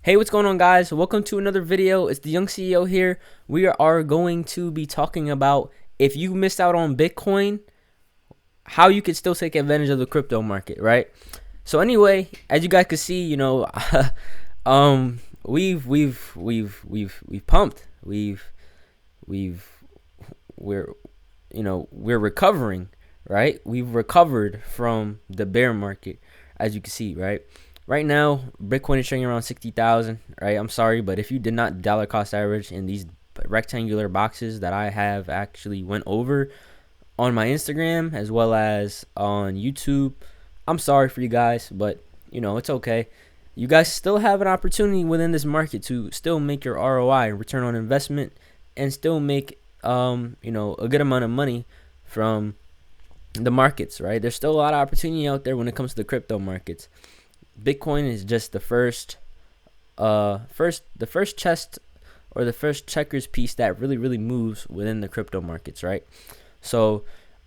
Hey, what's going on, guys? Welcome to another video. It's the Young CEO here. We are going to be talking about if you missed out on Bitcoin, how you could still take advantage of the crypto market, right? So anyway, as you guys can see, we've pumped. We've we're recovering, right? We've recovered from the bear market, as you can see, right? Right now, Bitcoin is trading around 60,000, right? I'm sorry, but if you did not dollar cost average in these rectangular boxes that I have actually went over on my Instagram as well as on YouTube, I'm sorry for you guys, but it's okay. You guys still have an opportunity within this market to still make your ROI, return on investment, and still make a good amount of money from the markets, right? There's still a lot of opportunity out there when it comes to the crypto markets. Bitcoin is just the first chest or the first checkers piece that really moves within the crypto markets, right? So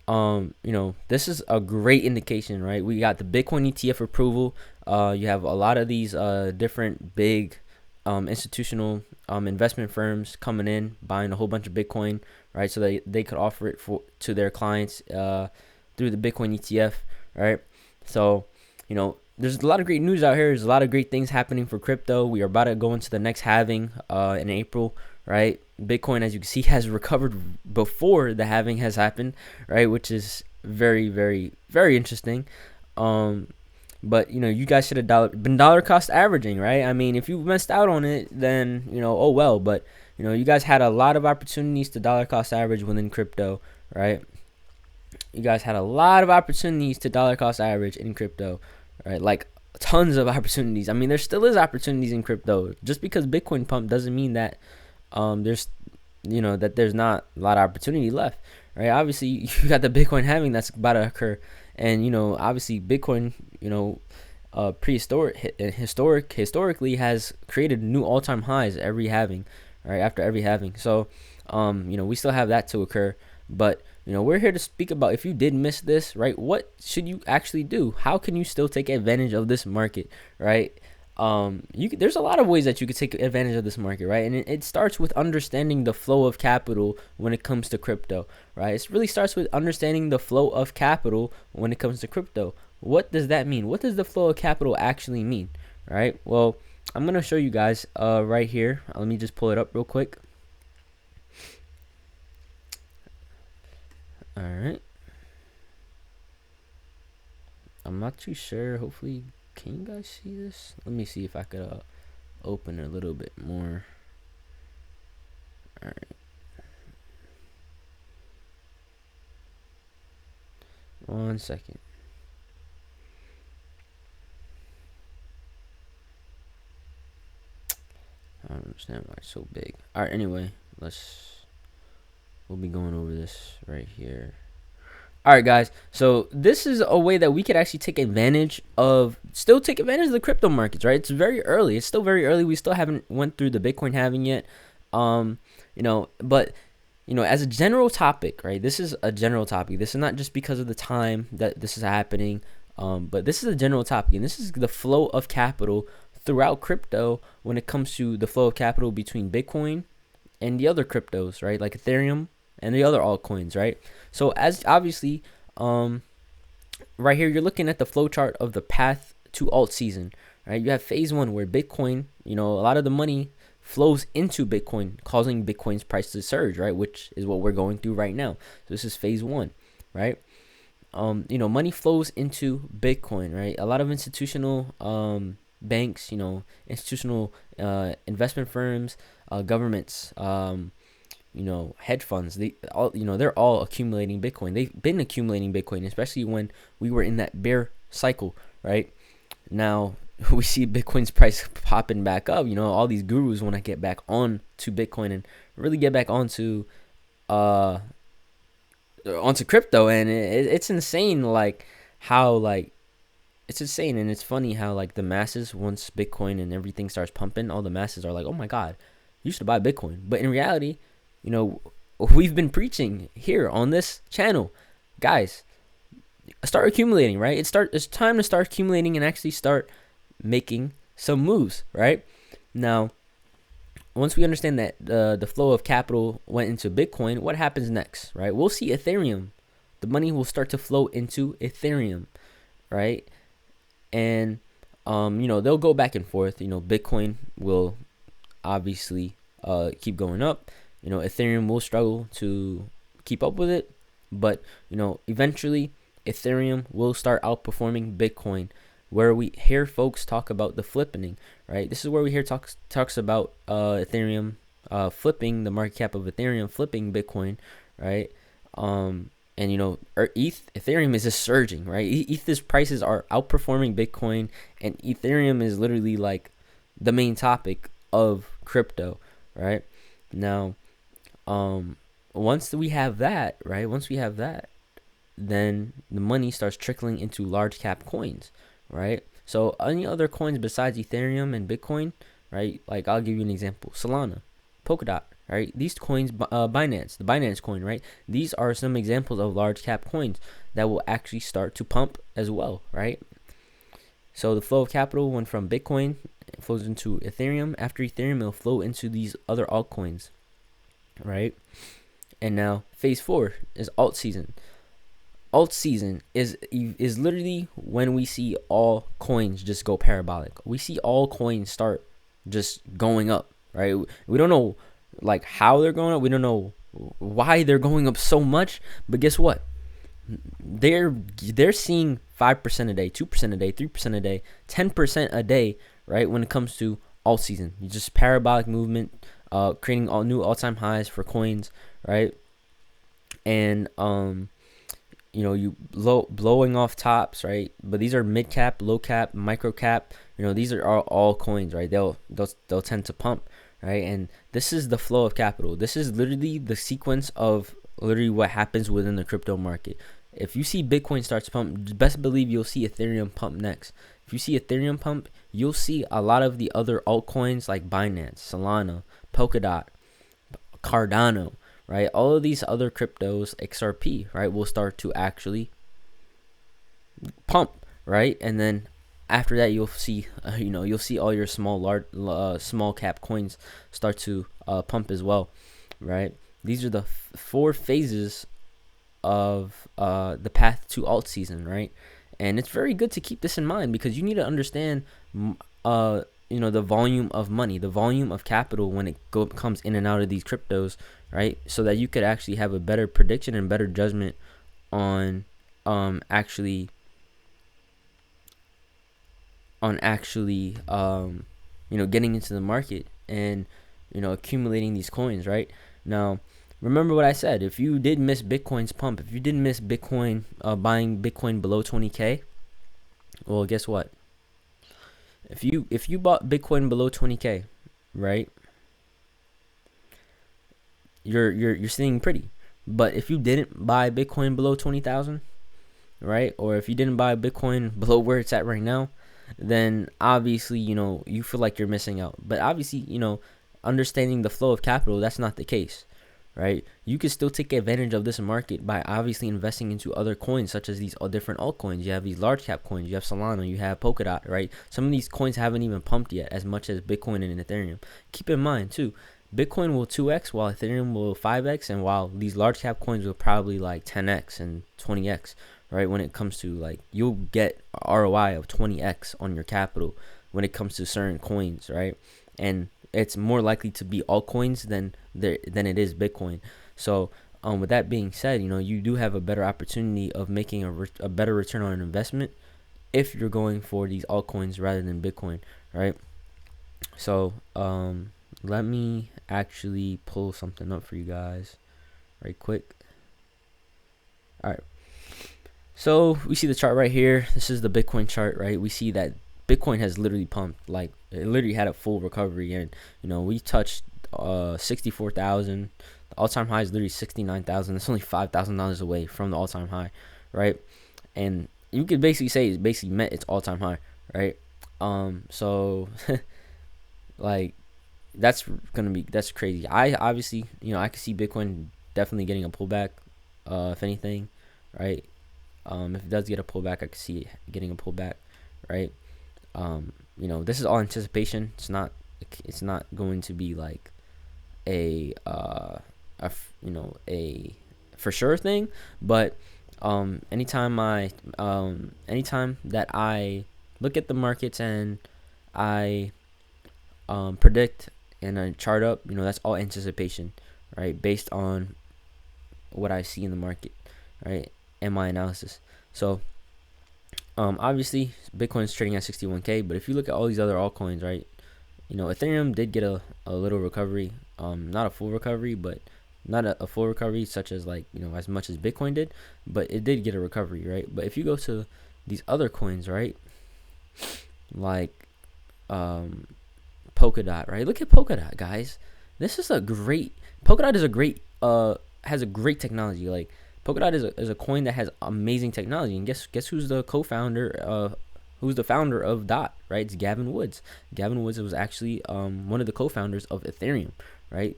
this is a great indication, right? We got the Bitcoin ETF approval. You have a lot of these different big institutional investment firms coming in, buying a whole bunch of Bitcoin, right? So they could offer it to their clients through the Bitcoin ETF, right? So there's a lot of great news out here. There's a lot of great things happening for crypto. We are about to go into the next halving in April, right? Bitcoin, as you can see, has recovered before the halving has happened, right? Which is very interesting. But you guys should have been dollar cost averaging, right? I mean, if you missed out on it, then oh well. But you guys had a lot of opportunities to dollar cost average within crypto, right? You guys had a lot of opportunities to dollar cost average in crypto, right? Like tons of opportunities. I mean, there still is opportunities in crypto. Just because Bitcoin pumped doesn't mean that there's there's not a lot of opportunity left, right? Obviously, you got the Bitcoin halving that's about to occur, and obviously Bitcoin historically has created new all-time highs every halving, right? After every halving. So we still have that to occur, but we're here to speak about if you did miss this, right? What should you actually do? How can you still take advantage of this market, right? There's a lot of ways that you could take advantage of this market, right? And it starts with understanding the flow of capital when it comes to crypto, right? It really starts with understanding the flow of capital when it comes to crypto. What does that mean? What does the flow of capital actually mean, right? Well, I'm gonna show you guys right here. Let me just pull it up real quick. All right. I'm not too sure. Hopefully, can you guys see this? Let me see if I could open it a little bit more. All right. One second. I don't understand why it's so big. All right. Anyway, we'll be going over this right here. All right, guys. So this is a way that we could actually take advantage of the crypto markets, right? It's very early. It's still very early. We still haven't went through the Bitcoin halving yet. But as a general topic, right? This is a general topic. This is not just because of the time that this is happening, but this is a general topic, and this is the flow of capital throughout crypto when it comes to the flow of capital between Bitcoin and the other cryptos, right? Like Ethereum and the other altcoins, right? So as obviously, right here, you're looking at the flow chart of the path to alt season, right? You have phase one where Bitcoin, a lot of the money flows into Bitcoin, causing Bitcoin's price to surge, right? Which is what we're going through right now. So this is phase one, right? Money flows into Bitcoin, right? A lot of institutional banks, institutional investment firms, governments, hedge funds, they're all accumulating Bitcoin. They've been accumulating Bitcoin, especially when we were in that bear cycle, right? Now we see Bitcoin's price popping back up. All these gurus want to get back on to Bitcoin and really get back onto crypto, and it's insane, it's insane, and it's funny how the masses, once Bitcoin and everything starts pumping, all the masses are like, oh my god, you should buy Bitcoin. But in reality, we've been preaching here on this channel, guys, start accumulating, right? It's time to start accumulating and actually start making some moves, right? Now, once we understand that the flow of capital went into Bitcoin, what happens next, right? We'll see Ethereum. The money will start to flow into Ethereum, right? And they'll go back and forth. Bitcoin will obviously keep going up. Ethereum will struggle to keep up with it, but eventually Ethereum will start outperforming Bitcoin. Where we hear folks talk about the flipping, right? This is where we hear talks about Ethereum flipping the market cap of Ethereum, flipping Bitcoin, right? And Ethereum is just surging, right? Ether's prices are outperforming Bitcoin, and Ethereum is literally like the main topic of crypto, right? Now, once we have that, right? Once we have that, then the money starts trickling into large cap coins, right? So any other coins besides Ethereum and Bitcoin, right? Like I'll give you an example: Solana, Polkadot, right? These coins, Binance, the Binance coin, right? These are some examples of large cap coins that will actually start to pump as well, right? So the flow of capital went from Bitcoin, it flows into Ethereum. After Ethereum, it'll flow into these other altcoins, right? And now phase 4 is alt season. Alt season is literally when we see all coins just go parabolic. We see all coins start just going up, right? We don't know like how they're going up. We don't know why they're going up so much, but guess what? They're seeing 5% a day, 2% a day, 3% a day, 10% a day, right? When it comes to alt season, you just parabolic movement, creating all new all-time highs for coins, right? And you blowing off tops, right? But these are mid cap, low cap, micro cap. These are all coins, right? They'll tend to pump, right? And this is the flow of capital. This is literally the sequence of literally what happens within the crypto market. If you see Bitcoin starts to pump, best believe you'll see Ethereum pump next. If you see Ethereum pump, you'll see a lot of the other altcoins like Binance, Solana, Polkadot, Cardano, right? All of these other cryptos, XRP, right, will start to actually pump, right? And then after that, you'll see, you'll see all your small cap coins start to pump as well, right? These are the 4 phases of the path to alt season, right? And it's very good to keep this in mind because you need to understand, the volume of money, the volume of capital when it comes in and out of these cryptos, right? So that you could actually have a better prediction and better judgment on actually getting into the market and accumulating these coins, right? Now, remember what I said. If you did miss Bitcoin's pump, if you didn't miss Bitcoin buying Bitcoin below 20K, well, guess what? If you bought Bitcoin below 20K, right? You're sitting pretty. But if you didn't buy Bitcoin below 20,000, right? Or if you didn't buy Bitcoin below where it's at right now, then obviously, you feel like you're missing out. But obviously, understanding the flow of capital, that's not the case, right? You can still take advantage of this market by obviously investing into other coins, such as these different altcoins. You have these large cap coins, you have Solana, you have Polkadot, right? Some of these coins haven't even pumped yet as much as Bitcoin and Ethereum. Keep in mind too, Bitcoin will 2x while Ethereum will 5x, and while these large cap coins will probably like 10x and 20x, right? When it comes to like, you'll get ROI of 20x on your capital when it comes to certain coins, right? And it's more likely to be altcoins than it is Bitcoin. So with that being said, you do have a better opportunity of making a better return on an investment if you're going for these altcoins rather than Bitcoin, right? So let me actually pull something up for you guys right quick. All right. So we see the chart right here. This is the Bitcoin chart, right? We see that Bitcoin has literally pumped, like it literally had a full recovery, and we touched 64,000. The all-time high is literally 69,000. It's only $5,000 away from the all-time high, right? And you could basically say it's basically met its all-time high, right? So like that's crazy. I obviously, I could see Bitcoin definitely getting a pullback, if anything, right? If it does get a pullback, I could see it getting a pullback, right? This is all anticipation. It's not it's not going to be like a a for sure thing, but anytime that I look at the markets and I predict and I chart up, that's all anticipation, right? Based on what I see in the market, right? And my analysis. So obviously Bitcoin's trading at 61K, but if you look at all these other altcoins, right? Ethereum did get a little recovery, not a full recovery, but not a full recovery such as like, as much as Bitcoin did, but it did get a recovery, right? But if you go to these other coins, right? Like Polkadot, right? Look at Polkadot, guys. Polkadot is a great has a great technology. Like Polkadot is a coin that has amazing technology, and guess who's the co-founder? Who's the founder of Dot, right? It's Gavin Woods. Gavin Woods was actually one of the co-founders of Ethereum, right?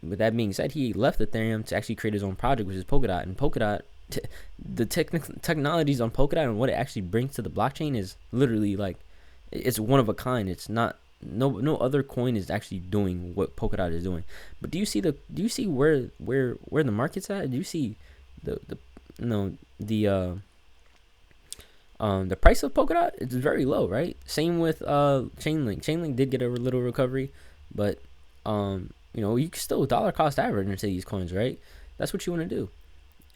With that being said, he left Ethereum to actually create his own project, which is Polkadot. And Polkadot, the technologies on Polkadot and what it actually brings to the blockchain is literally like, it's one of a kind. It's not no other coin is actually doing what Polkadot is doing. But do you see where the market's at? Do you see the price of Polkadot? It's very low, right? Same with Chainlink. Chainlink did get a little recovery, but you can still dollar cost average into these coins, right? That's what you want to do.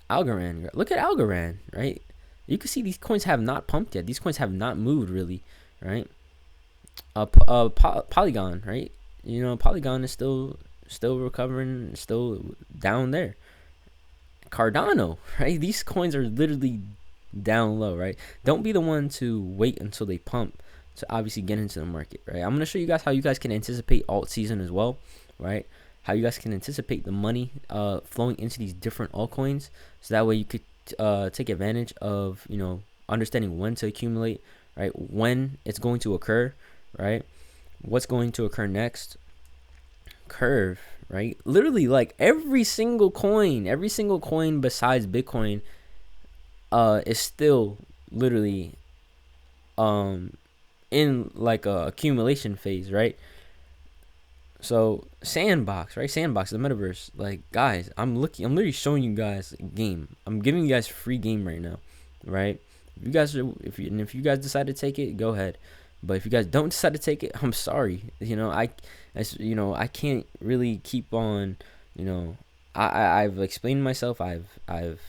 Algorand, look at Algorand, right? You can see these coins have not pumped yet. These coins have not moved really, right? Polygon, right? Polygon is still recovering, still down there. Cardano, right? These coins are literally down low, right? Don't be the one to wait until they pump to obviously get into the market, right? I'm going to show you guys how you guys can anticipate alt season as well, right? How you guys can anticipate the money flowing into these different altcoins, so that way you could take advantage of understanding when to accumulate, right? When it's going to occur, right? What's going to occur next? Curve, right? Literally, like every single coin besides Bitcoin is still literally in like a accumulation phase, right? So Sandbox, right? Sandbox, the metaverse. Like, guys, I'm literally showing you guys a game. I'm giving you guys free game right now, right? If you guys decide to take it, go ahead. But if you guys don't decide to take it, I'm sorry. I can't really keep on. I've explained myself. I've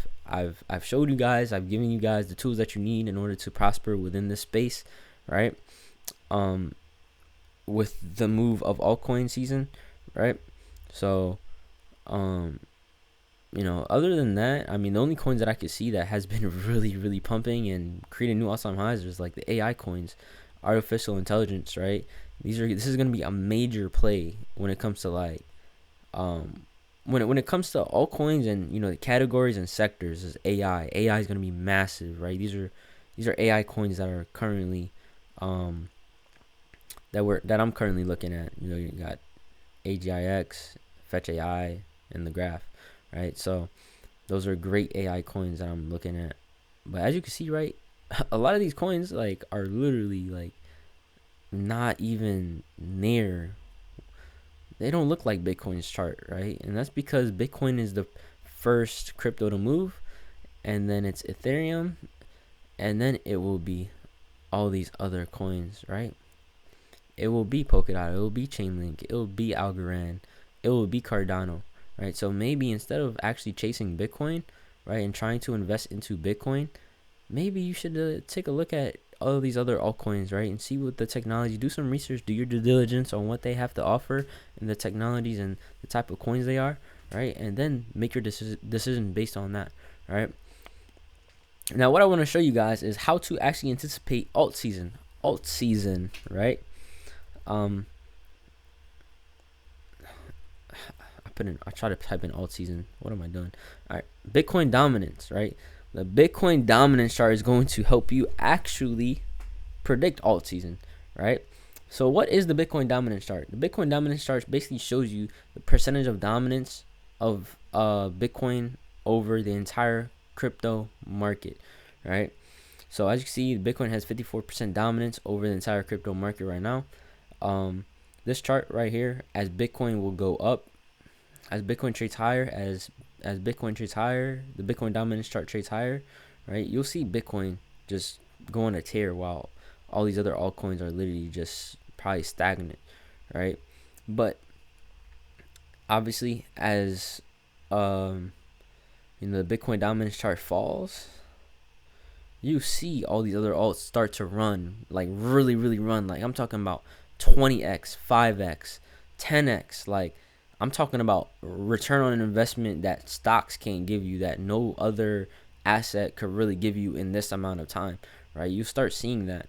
showed you guys. I've given you guys the tools that you need in order to prosper within this space, right? With the move of altcoin season, right? So, other than that, I mean, the only coins that I could see that has been really, really pumping and creating new all-time highs is like the AI coins, artificial intelligence, right? This is gonna be a major play when it comes to like, when it comes to altcoins and the categories and sectors. Is AI. AI is gonna be massive, right? These are AI coins that are currently that I'm currently looking at. You got ADIVCE, Fetch AI, and the Graph, right? So those are great AI coins that I'm looking at. But as you can see, right, a lot of these coins like are literally like not even near. They don't look like Bitcoin's chart, right? And that's because Bitcoin is the first crypto to move, and then it's Ethereum, and then it will be all these other coins, right? It will be Polkadot, it will be Chainlink, it will be Algorand, it will be Cardano, right? So maybe instead of actually chasing Bitcoin, right, and trying to invest into Bitcoin, maybe you should take a look at all these other altcoins, right, and see what the technology. Do some research, do your due diligence on what they have to offer and the technologies and the type of coins they are, right, and then make your decision based on that, right? Now, what I want to show you guys is how to actually anticipate alt season, right? I try to type in alt season. What am I doing? All right, Bitcoin dominance, right? The Bitcoin dominance chart is going to help you actually predict alt season, right? So what is the Bitcoin dominance chart? The Bitcoin dominance chart basically shows you the percentage of dominance of Bitcoin over the entire crypto market, right? So as you can see, Bitcoin has 54% dominance over the entire crypto market right now. This chart right here, as Bitcoin will go up, as Bitcoin trades higher, as Bitcoin trades higher, the Bitcoin dominance chart trades higher, right? You'll see Bitcoin just go on a tear while all these other altcoins are literally just probably stagnant, right? But obviously, as the Bitcoin dominance chart falls, you see all these other alts start to run, like really, really run. Like I'm talking about 20x, 5x, 10x. Like I'm talking about return on investment that stocks can't give you, that no other asset could really give you in this amount of time, right? You start seeing that.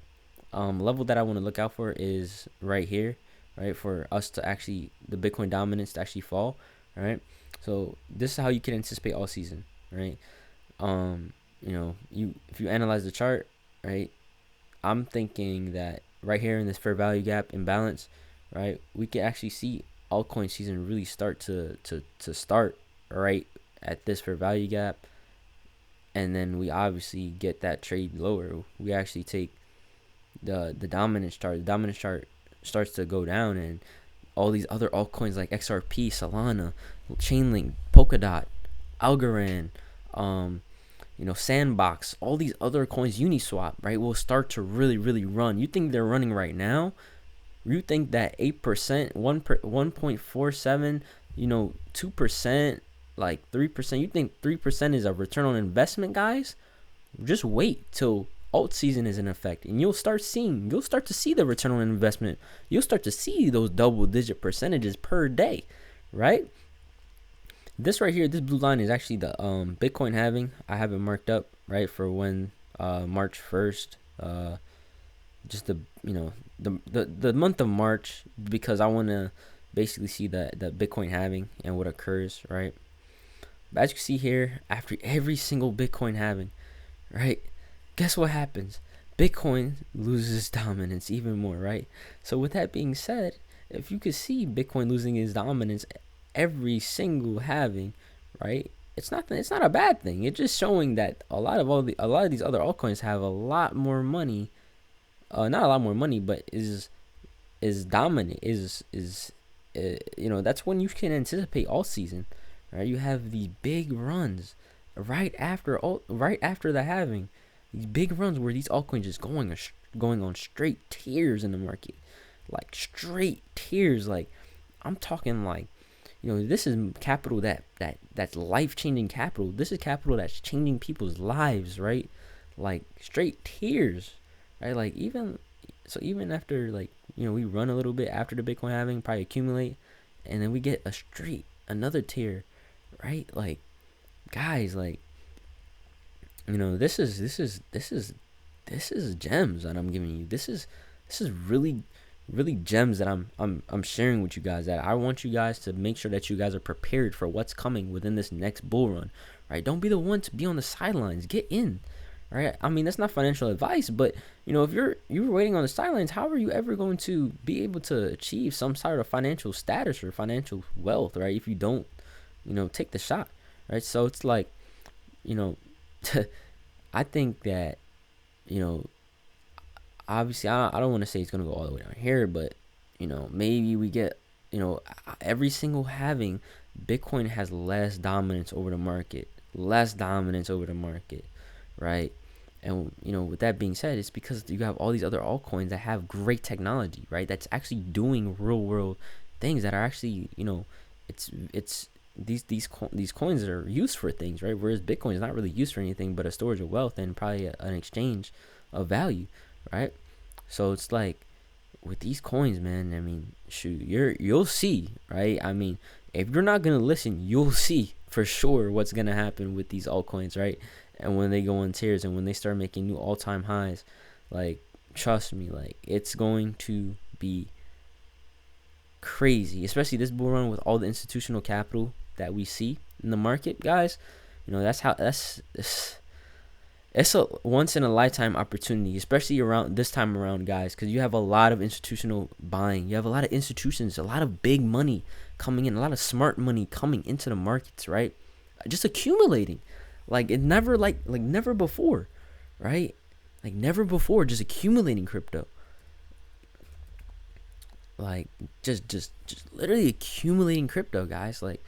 Level that I want to look out for is right here, right? For us to actually, the Bitcoin dominance to actually fall, right? So this is how you can anticipate all season, right? If you analyze the chart, right, I'm thinking that right here in this fair value gap imbalance, right, we can actually see altcoin season really start to start right at this fair value gap, and then we obviously get that trade lower. We actually take the dominance chart. The dominance chart starts to go down, and all these other altcoins like XRP, Solana, Chainlink, Polkadot, Algorand, Sandbox, all these other coins, Uniswap, right, will start to really, really run. You think they're running right now? You think that 8%, 1.47, 2%, like 3%? You think 3% is a return on investment, guys? Just wait till alt season is in effect, and you'll start to see the return on investment. You'll start to see those double-digit percentages per day, right? This right here, this blue line is actually the Bitcoin halving. I have it marked up right for when March 1st, just the month of March, because I want to basically see the Bitcoin halving and what occurs, right? But as you can see here, after every single Bitcoin halving, right, guess what happens? Bitcoin loses dominance even more, right? So with that being said, if you could see Bitcoin losing its dominance every single halving, right, it's not a bad thing. It's just showing that a lot of these other altcoins have a lot more money, not a lot more money, but is dominant, that's when you can anticipate all season, right? You have these big runs right after the halving, these big runs where these altcoins just going on straight tears in the market, like straight tears. Like I'm talking like, this is capital that's life-changing capital. This is capital that's changing people's lives, right? Like straight tears, right? Like even after, like, we run a little bit after the Bitcoin halving, probably accumulate, and then we get another tier, right? Like, guys, like, this is gems that I'm giving you. This is really, really gems that I'm sharing with you guys, that I want you guys to make sure that you guys are prepared for what's coming within this next bull run, right? Don't be the one to be on the sidelines. Get in, right? I mean, that's not financial advice, but if you're waiting on the sidelines, how are you ever going to be able to achieve some sort of financial status or financial wealth, right, if you don't take the shot, right? So it's like, I think that, obviously I don't want to say it's going to go all the way down here, but maybe we get, every single halving, Bitcoin has less dominance over the market, right? And with that being said, it's because you have all these other altcoins that have great technology, right, that's actually doing real world things that are actually, it's these coins that are used for things, right? Whereas Bitcoin is not really used for anything but a storage of wealth and probably an exchange of value, right? So it's like with these coins, man, I mean, shoot, you'll see, right? I mean, if you're not gonna listen, you'll see for sure what's gonna happen with these altcoins, right? And when they go on tears and when they start making new all-time highs, like, trust me, like, it's going to be crazy, especially this bull run with all the institutional capital that we see in the market, guys. It's a once in a lifetime opportunity, especially around this time around, guys, because you have a lot of institutional buying. You have a lot of institutions, a lot of big money coming in, a lot of smart money coming into the markets, right? Just accumulating like it never, like never before, right? like never before, just accumulating crypto. Like just literally accumulating crypto, guys. Like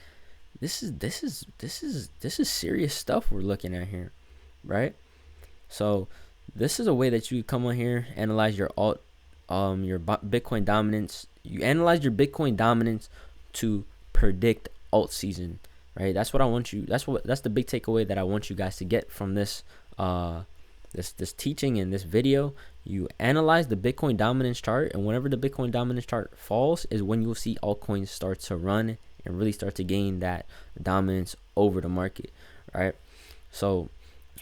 this is serious stuff we're looking at here, right? So this is a way that you come on here, analyze your your Bitcoin dominance. You analyze your Bitcoin dominance to predict alt season, right? That's what I want you. That's the big takeaway that I want you guys to get from this this teaching in this video. You analyze the Bitcoin dominance chart, and whenever the Bitcoin dominance chart falls is when you'll see altcoins start to run and really start to gain that dominance over the market, right? So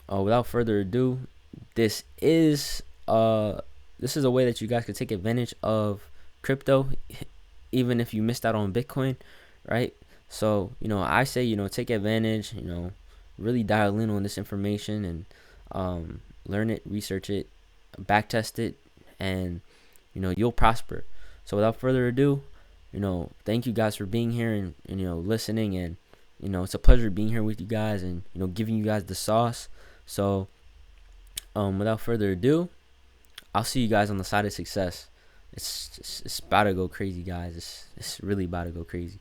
without further ado, this is a way that you guys could take advantage of crypto even if you missed out on Bitcoin, right? So I say take advantage, really dial in on this information and learn it, research it, back test it, and you'll prosper. So without further ado, thank you guys for being here and listening, and it's a pleasure being here with you guys and giving you guys the sauce. So without further ado, I'll see you guys on the side of success. It's about to go crazy, guys. It's really about to go crazy.